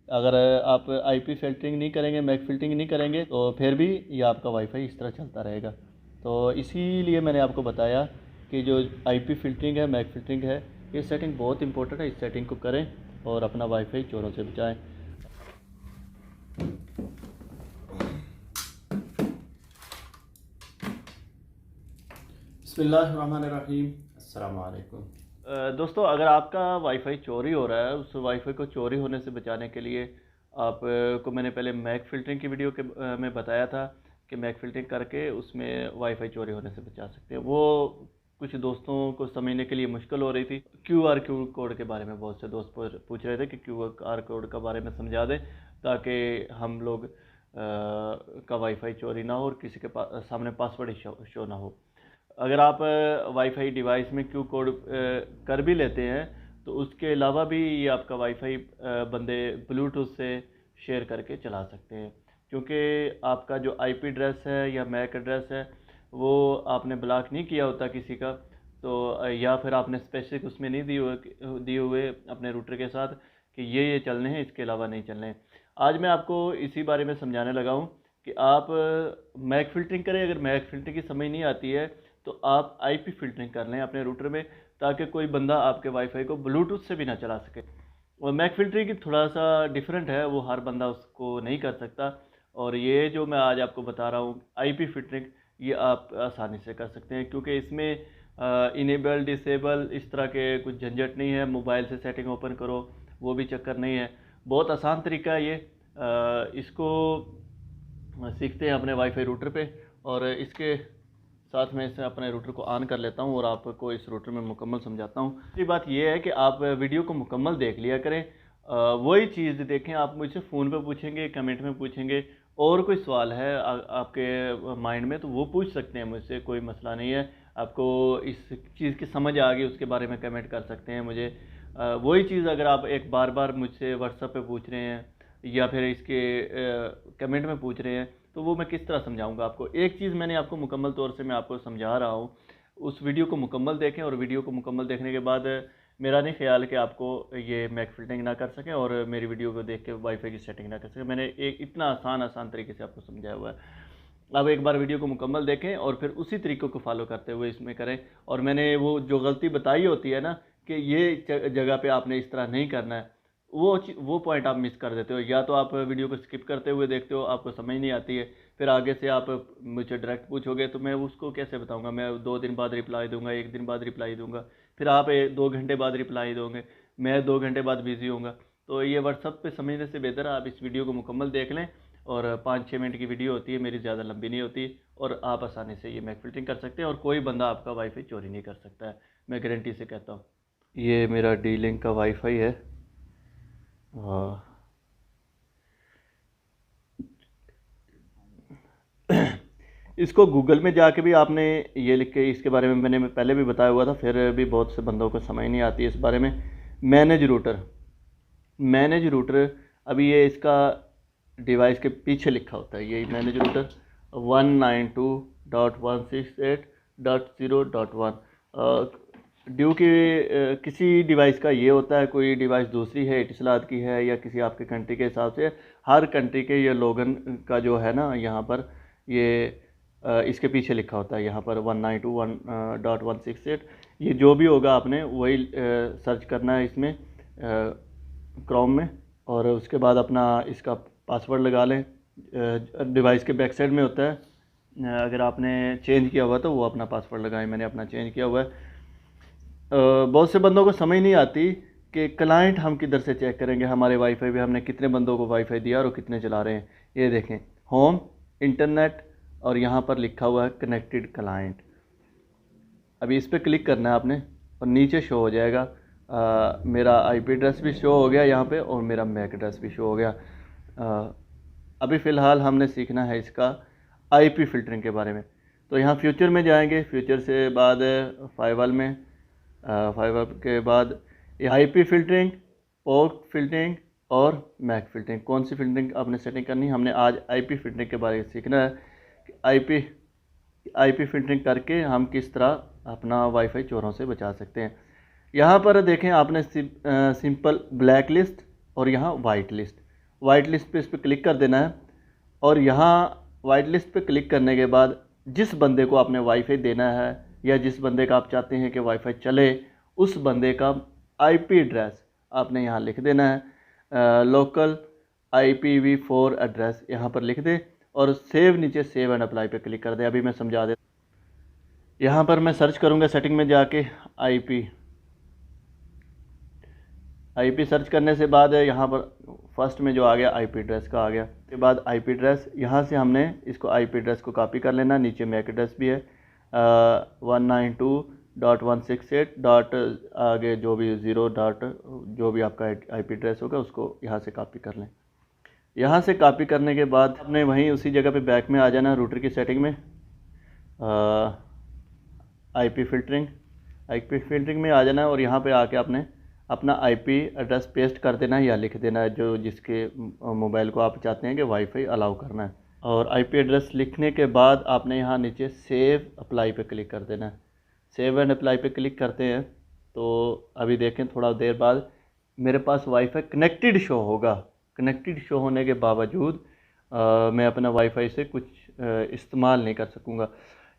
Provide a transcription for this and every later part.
अगर आप IP filtering नहीं करेंगे, मैक फ़िल्टरिंग नहीं करेंगे तो फिर भी ये आपका वाईफ़ाई इस तरह चलता रहेगा। तो इसीलिए मैंने आपको बताया कि जो आईपी फ़िल्टरिंग है, मैक फ़िल्टरिंग है, ये सेटिंग बहुत इंपॉर्टेंट है। इस सेटिंग को करें और अपना वाईफ़ाई चोरों से बचाएं। बिस्मिल्लाहिर्रहमानिर्रहीम, अस्सलाम वालेकुम। दोस्तों, अगर आपका वाईफ़ाई चोरी हो रहा है, उस वाईफ़ाई को चोरी होने से बचाने के लिए आपको मैंने पहले मैक फ़िल्टरिंग की वीडियो में बताया था कि मैक फ़िल्टरिंग करके उसमें वाईफ़ाई चोरी होने से बचा सकते हैं। वो कुछ दोस्तों को समझने के लिए मुश्किल हो रही थी। क्यूआर कोड के बारे में बहुत से दोस्त पूछ रहे थे कि क्यूआर कोड के बारे में समझा दें ताकि हम लोग का वाईफ़ाई चोरी ना हो और किसी के सामने पासवर्ड शो ना हो। अगर आप वाईफाई डिवाइस में क्यू कोड कर भी लेते हैं तो उसके अलावा भी ये आपका वाईफाई बंदे ब्लूटूथ से शेयर करके चला सकते हैं, क्योंकि आपका जो आईपी एड्रेस है या मैक एड्रेस है वो आपने ब्लॉक नहीं किया होता किसी का, तो या फिर आपने स्पेसिफिक उसमें नहीं दिए हुए अपने रूटर के साथ कि ये चलने हैं, इसके अलावा नहीं चलने हैं। आज मैं आपको इसी बारे में समझाने लगा हूँ कि आप मैक फ़िल्टरिंग करें। अगर मैक फ़िल्टरिंग की समझ नहीं आती है तो आप आईपी फ़िल्टरिंग कर लें अपने रूटर में, ताकि कोई बंदा आपके वाईफाई को ब्लूटूथ से भी ना चला सके। और मैक फ़िल्टरिंग की थोड़ा सा डिफरेंट है, वो हर बंदा उसको नहीं कर सकता। और ये जो मैं आज आपको बता रहा हूँ आईपी फ़िल्टरिंग, ये आप आसानी से कर सकते हैं, क्योंकि इसमें इनेबल डिसेबल इस तरह के कुछ झंझट नहीं है। मोबाइल से सेटिंग ओपन करो वो भी चक्कर नहीं है। बहुत आसान तरीका है ये। इसको सीखते हैं अपने वाईफाई रूटर पे, और इसके साथ में इसे अपने रूटर को ऑन कर लेता हूं और आपको इस रूटर में मुकम्मल समझाता हूं। दूसरी बात यह है कि आप वीडियो को मुकम्मल देख लिया करें। वही चीज़ देखें। आप मुझसे फ़ोन पे पूछेंगे, कमेंट में पूछेंगे, और कोई सवाल है आपके माइंड में तो वो पूछ सकते हैं मुझसे, कोई मसला नहीं है। आपको इस चीज़ की समझ आ गई उसके बारे में कमेंट कर सकते हैं मुझे। वही चीज़ अगर आप एक बार बार मुझसे व्हाट्सएप पे पूछ रहे हैं या फिर इसके कमेंट में पूछ रहे हैं तो वो मैं किस तरह समझाऊंगा आपको। एक चीज़ मैंने आपको मुकम्मल तौर से मैं आपको समझा रहा हूँ, उस वीडियो को मुकम्मल देखें, और वीडियो को मुकम्मल देखने के बाद मेरा नहीं ख्याल कि आपको ये मैक फ़िल्टरिंग ना कर सकें और मेरी वीडियो को देख के वाईफाई की सेटिंग ना कर सकें। मैंने एक इतना आसान तरीके से आपको समझाया हुआ है। अब एक बार वीडियो को मुकम्मल देखें और फिर उसी तरीक़ों को फॉलो करते हुए इसमें करें। और मैंने वो जो गलती बताई होती है ना कि ये जगह पे आपने इस तरह नहीं करना है, वो पॉइंट आप मिस कर देते हो। या तो आप वीडियो को स्किप करते हुए देखते हो, आपको समझ नहीं आती है, फिर आगे से आप मुझे डायरेक्ट पूछोगे तो मैं उसको कैसे बताऊंगा। मैं 2 दिन बाद रिप्लाई दूंगा, 1 दिन बाद रिप्लाई दूंगा, फिर आप 2 घंटे बाद रिप्लाई दोगे, मैं 2 घंटे बाद बिजी होऊंगा। तो ये व्हाट्सअप पे समझने से बेहतर है आप इस वीडियो को मुकम्मल देख लें। और 5-6 मिनट की वीडियो होती है मेरी, ज़्यादा लंबी नहीं होती, और आप आसानी से ये मैक फ़िल्टरिंग कर सकते हैं और कोई बंदा आपका वाईफाई चोरी नहीं कर सकता है, मैं गारंटी से कहता हूँ। ये मेरा डी लिंक का वाईफाई है। इसको गूगल में जाके भी आपने ये लिख के, इसके बारे में मैंने पहले भी बताया हुआ था, फिर भी बहुत से बंदों को समझ नहीं आती है इस बारे में। मैनेज रूटर अभी ये इसका डिवाइस के पीछे लिखा होता है, ये मैनेज रूटर 192.168.0.1 ड्यू कि किसी डिवाइस का ये होता है, कोई डिवाइस दूसरी है, इतिसलात की है या किसी आपके कंट्री के हिसाब से, हर कंट्री के ये लोगन का जो है ना यहाँ पर ये इसके पीछे लिखा होता है यहाँ पर 192.168। ये जो भी होगा आपने वही सर्च करना है इसमें क्रोम में, और उसके बाद अपना इसका पासवर्ड लगा लें। डिवाइस के बैक साइड में होता है, अगर आपने चेंज किया हुआ तो वो अपना पासवर्ड लगाएं। मैंने अपना चेंज किया हुआ है। बहुत से बंदों को समझ नहीं आती कि क्लाइंट हम किधर से चेक करेंगे, हमारे वाईफाई पे हमने कितने बंदों को वाईफाई दिया और कितने चला रहे हैं। ये देखें, होम, इंटरनेट, और यहाँ पर लिखा हुआ है कनेक्टेड क्लाइंट। अभी इस पर क्लिक करना है आपने और नीचे शो हो जाएगा मेरा आईपी एड्रेस भी शो हो गया यहाँ पे, और मेरा मैक एड्रेस भी शो हो गया। अभी फ़िलहाल हमने सीखना है इसका आईपी फ़िल्टरिंग के बारे में। तो यहाँ फ्यूचर में जाएंगे, फ्यूचर से बाद फाइवल में, फाइवल के बाद ये आईपी फ़िल्टरिंग, पोर्ट फ़िल्टरिंग और मैक फ़िल्टरिंग, कौन सी फ़िल्टरिंग आपने सेटिंग करनी है। हमने आज आईपी फ़िल्टरिंग के बारे में सीखना है कि आईपी फ़िल्टरिंग करके हम किस तरह अपना वाईफाई चोरों से बचा सकते हैं। यहाँ पर देखें आपने सिंपल ब्लैक लिस्ट और यहाँ वाइट लिस्ट। वाइट लिस्ट पे इस पर क्लिक कर देना है। और यहाँ वाइट लिस्ट पे क्लिक करने के बाद जिस बंदे को आपने वाईफाई देना है या जिस बंदे का आप चाहते हैं कि वाईफाई चले, उस बंदे का आईपी एड्रेस आपने यहाँ लिख देना है। लोकल IPv4 एड्रेस यहाँ पर लिख दे और सेव, नीचे सेव एंड अप्लाई पे क्लिक कर दे। अभी मैं समझा दे। यहाँ पर मैं सर्च करूँगा सेटिंग में जाके आईपी सर्च करने से बाद यहाँ पर फर्स्ट में जो आ गया आईपी एड्रेस का आ गया। उसके बाद आईपी एड्रेस यहाँ से हमने इसको आईपी एड्रेस को कॉपी कर लेना। नीचे मैक एड्रेस भी है 192.168 डॉट आगे जो भी 0 डॉट जो भी आपका आईपी एड्रेस होगा उसको यहाँ से कॉपी कर लें। यहाँ से कॉपी करने के बाद आपने वहीं उसी जगह पे बैक में आ जाना, रूटर की सेटिंग में आईपी फिल्टरिंग में आ जाना है और यहाँ पे आके आपने अपना आईपी एड्रेस पेस्ट कर देना है या लिख देना है जो जिसके मोबाइल को आप चाहते हैं कि वाईफाई अलाउ करना है। और आईपी एड्रेस लिखने के बाद आपने यहाँ नीचे सेव अप्लाई पे क्लिक कर देना है। सेव एंड अप्लाई पे क्लिक करते हैं तो अभी देखें थोड़ा देर बाद मेरे पास वाईफाई कनेक्टेड शो होगा। कनेक्टेड शो होने के बावजूद मैं अपना वाईफाई से कुछ इस्तेमाल नहीं कर सकूँगा।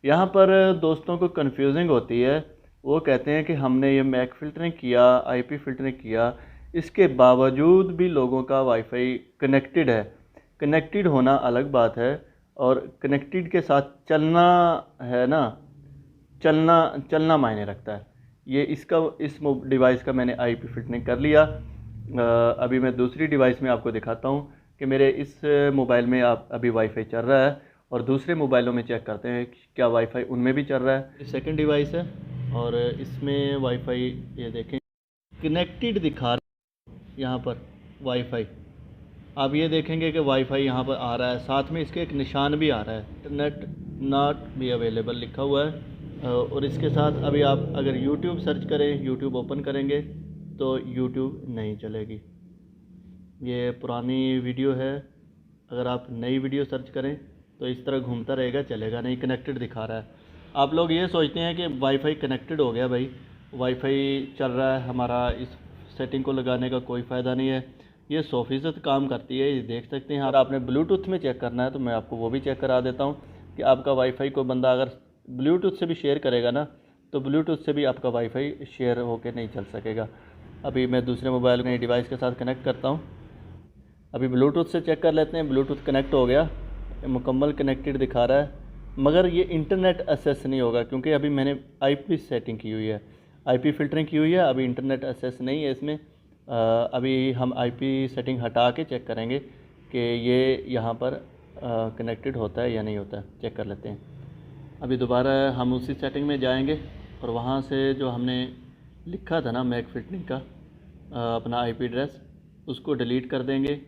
यहाँ पर दोस्तों को कन्फ्यूजिंग होती है, वो कहते हैं कि हमने ये मैक फिल्टरिंग किया, आईपी फिल्टरिंग किया, इसके बावजूद भी लोगों का वाईफाई कनेक्टेड है। कनेक्टेड होना अलग बात है और कनेक्टेड के साथ चलना है ना, चलना मायने रखता है। ये इस डिवाइस का मैंने आईपी फिल्टरिंग कर लिया। अभी मैं दूसरी डिवाइस में आपको दिखाता हूँ कि मेरे इस मोबाइल में अभी वाईफाई चल रहा है और दूसरे मोबाइलों में चेक करते हैं क्या वाईफाई उनमें भी चल रहा है। ये सेकंड डिवाइस है और इसमें वाईफाई ये देखें कनेक्टेड दिखा रहा है यहाँ पर वाईफाई। आप ये देखेंगे कि वाईफाई यहाँ पर आ रहा है, साथ में इसके एक निशान भी आ रहा है इंटरनेट नॉट बी अवेलेबल लिखा हुआ है। और इसके साथ अभी आप अगर यूट्यूब सर्च करें, यूट्यूब ओपन करेंगे तो यूट्यूब नहीं चलेगी। ये पुरानी वीडियो है, अगर आप नई वीडियो सर्च करें तो इस तरह घूमता रहेगा, चलेगा नहीं, कनेक्टेड दिखा रहा है। आप लोग ये सोचते हैं कि वाईफाई कनेक्टेड हो गया, भाई वाईफाई चल रहा है हमारा, इस सेटिंग को लगाने का कोई फ़ायदा नहीं है। ये 100% काम करती है, ये देख सकते हैं। अगर आपने ब्लूटूथ में चेक करना है तो मैं आपको वो भी चेक करा देता हूँ कि आपका वाईफाई को बंदा अगर ब्लूटूथ से भी शेयर करेगा ना तो ब्लूटूथ से भी आपका वाईफाई शेयर होकर नहीं चल सकेगा। अभी मैं दूसरे मोबाइल में डिवाइस के साथ कनेक्ट करता हूँ। अभी ब्लूटूथ से चेक कर लेते हैं। ब्लूटूथ कनेक्ट हो गया, मुकम्मल कनेक्टेड दिखा रहा है, मगर ये इंटरनेट एक्सेस नहीं होगा क्योंकि अभी मैंने आईपी सेटिंग की हुई है, आईपी फिल्टरिंग की हुई है। अभी इंटरनेट एक्सेस नहीं है इसमें। अभी हम आईपी सेटिंग हटा के चेक करेंगे कि ये यहाँ पर कनेक्टेड होता है या नहीं होता है, चेक कर लेते हैं। अभी दोबारा हम उसी सेटिंग में जाएंगे और वहाँ से जो हमने लिखा था ना मैक फिल्टरिंग का अपना आईपी एड्रेस, उसको डिलीट कर देंगे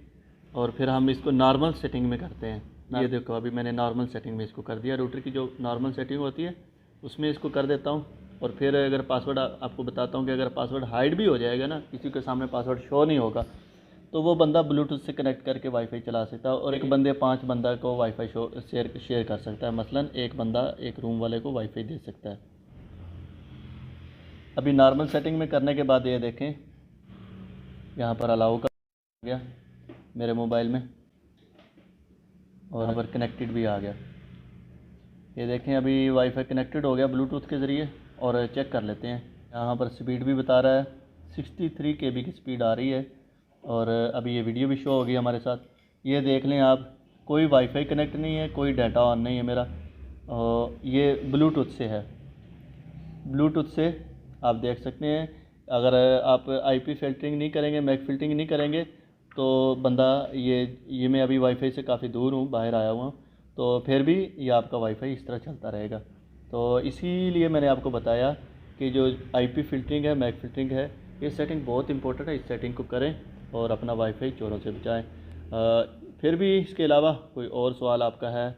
और फिर हम इसको नॉर्मल सेटिंग में करते हैं। ये देखो अभी मैंने नॉर्मल सेटिंग में इसको कर दिया। रूटर की जो नॉर्मल सेटिंग होती है उसमें इसको कर देता हूँ। और फिर अगर पासवर्ड आपको बताता हूँ कि अगर पासवर्ड हाइड भी हो जाएगा ना, किसी के सामने पासवर्ड शो नहीं होगा, तो वो बंदा ब्लूटूथ से कनेक्ट करके वाईफाई चला सकता है और एक बंदे 5 बंदा को वाईफाई शेयर कर सकता है। मसलन एक बंदा एक रूम वाले को वाईफाई दे सकता है। अभी नॉर्मल सेटिंग में करने के बाद ये देखें यहाँ पर अलाउ कर गया मेरे मोबाइल में और यहाँ पर कनेक्टेड भी आ गया। ये देखें अभी वाईफाई कनेक्टेड हो गया ब्लूटूथ के ज़रिए। और चेक कर लेते हैं, यहाँ पर स्पीड भी बता रहा है 63 KB की स्पीड आ रही है। और अभी ये वीडियो भी शो होगी हमारे साथ। ये देख लें आप, कोई वाईफाई कनेक्ट नहीं है, कोई डाटा ऑन नहीं है मेरा। और ये ब्लूटूथ से है, ब्लूटूथ से आप देख सकते हैं। अगर आप आईपी फिल्टरिंग नहीं करेंगे, मैक फिल्टरिंग नहीं करेंगे तो बंदा ये मैं अभी वाईफाई से काफ़ी दूर हूँ, बाहर आया हुआ हूँ, तो फिर भी ये आपका वाईफाई इस तरह चलता रहेगा। तो इसीलिए मैंने आपको बताया कि जो आईपी फिल्टरिंग है, मैक फिल्टरिंग है, ये सेटिंग बहुत इंपॉर्टेंट है। इस सेटिंग को करें और अपना वाईफाई चोरों से बचाएं। फिर भी इसके अलावा कोई और सवाल आपका है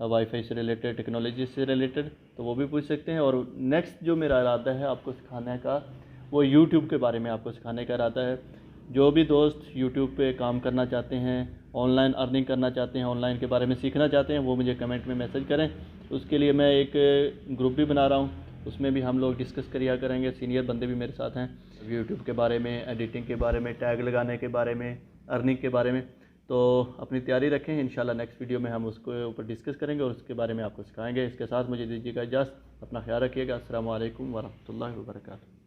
वाईफाई से रिलेटेड, टेक्नोलॉजी से रिलेटेड, तो वो भी पूछ सकते हैं। और नेक्स्ट जो मेरा इरादा है आपको सिखाने का, वो यूट्यूब के बारे में आपको सिखाने का इरादा है। जो भी दोस्त यूट्यूब पे काम करना चाहते हैं, ऑनलाइन अर्निंग करना चाहते हैं, ऑनलाइन के बारे में सीखना चाहते हैं, वो मुझे कमेंट में मैसेज करें। उसके लिए मैं एक ग्रुप भी बना रहा हूँ, उसमें भी हम लोग डिस्कस करिया करेंगे। सीनियर बंदे भी मेरे साथ हैं यूट्यूब के बारे में, एडिटिंग के बारे में, टैग लगाने के बारे में, अर्निंग के बारे में। तो अपनी तैयारी रखें, इंशाल्लाह नेक्स्ट वीडियो में हम उसके ऊपर डिस्कस करेंगे और उसके बारे में आपको सिखाएंगे। इसके साथ मुझे दीजिएगा इजाज़त, अपना ख्याल रखिएगा। अस्सलामु अलैकुम वरहमतुल्लाहि वबरकातुहू।